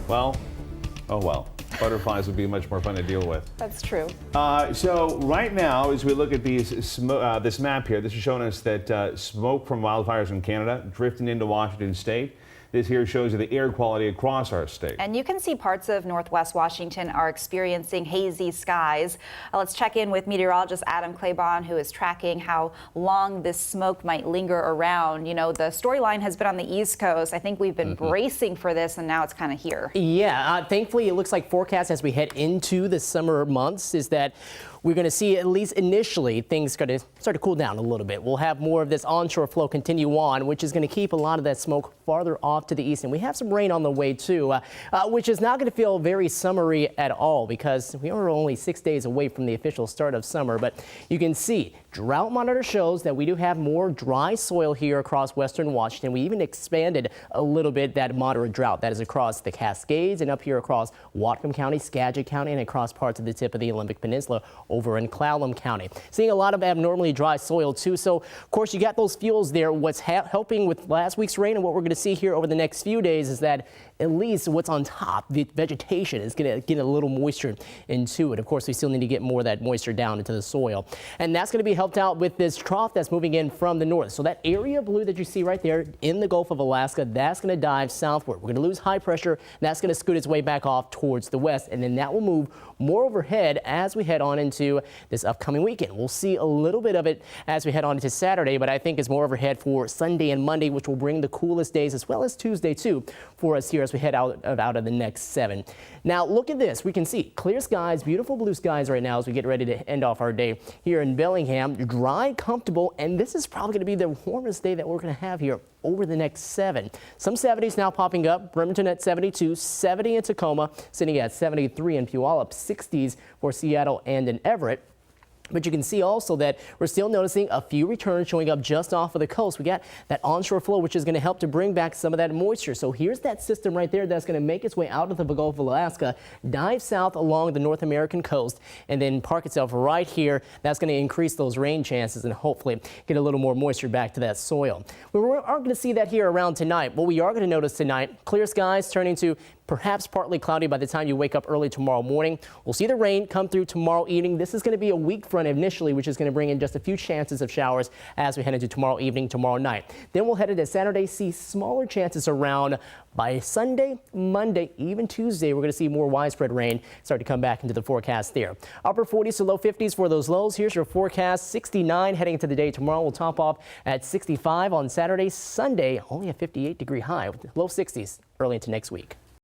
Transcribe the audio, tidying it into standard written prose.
Well, oh well. Butterflies would be much more fun to deal with. That's true. So right now, as we look at this map here, this is showing us that smoke from wildfires in Canada drifting into Washington State. This here shows you the air quality across our state. And you can see parts of Northwest Washington are experiencing hazy skies. Let's check in with meteorologist Adam Claiborne, who is tracking how long this smoke might linger around. You know, the storyline has been on the East Coast. I think we've been bracing for this, and now it's kind of here. Yeah, thankfully, it looks like forecast as we head into the summer months is that we're going to see, at least initially, things going to start to cool down a little bit. We'll have more of this onshore flow continue on, which is going to keep a lot of that smoke farther off to the east. And we have some rain on the way, too, which is not going to feel very summery at all because we are only 6 days away from the official start of summer. But you can see drought monitor shows that we do have more dry soil here across western Washington. We even expanded a little bit that moderate drought that is across the Cascades and up here across Whatcom County, Skagit County, and across parts of the tip of the Olympic Peninsula over in Clallam County. Seeing a lot of abnormally dry soil too. So of course you got those fuels there. What's helping with last week's rain and what we're going to see here over the next few days is that at least what's on top, the vegetation is going to get a little moisture into it. Of course, we still need to get more of that moisture down into the soil. And that's going to be helped out with this trough that's moving in from the north. So that area of blue that you see right there in the Gulf of Alaska, that's going to dive southward. We're going to lose high pressure, and that's going to scoot its way back off towards the west. And then that will move more overhead as we head on into this upcoming weekend. We'll see a little bit of it as we head on into Saturday, but I think it's more overhead for Sunday and Monday, which will bring the coolest days as well as Tuesday too for us here as we head out of the next 7. Now look at this. We can see clear skies, beautiful blue skies right now as we get ready to end off our day here in Bellingham. Dry, comfortable, and this is probably going to be the warmest day that we're going to have here over the next 7. Some 70s now popping up. Bremerton at 72, 70 in Tacoma, sitting at 73 in Puyallup, 60s for Seattle and in Everett. But you can see also that we're still noticing a few returns showing up just off of the coast. We got that onshore flow, which is going to help to bring back some of that moisture. So here's that system right there that's going to make its way out of the Gulf of Alaska, dive south along the North American coast, and then park itself right here. That's going to increase those rain chances and hopefully get a little more moisture back to that soil. We aren't going to see that here around tonight. What we are going to notice tonight, clear skies turning to perhaps partly cloudy by the time you wake up early tomorrow morning. We'll see the rain come through tomorrow evening. This is going to be a weak front initially, which is going to bring in just a few chances of showers as we head into tomorrow evening, tomorrow night. Then we'll head into Saturday, see smaller chances around. By Sunday, Monday, even Tuesday, we're going to see more widespread rain start to come back into the forecast there. Upper 40s to low 50s for those lows. Here's your forecast. 69 heading into the day tomorrow. We'll top off at 65 on Saturday. Sunday, only a 58-degree high with low 60s early into next week.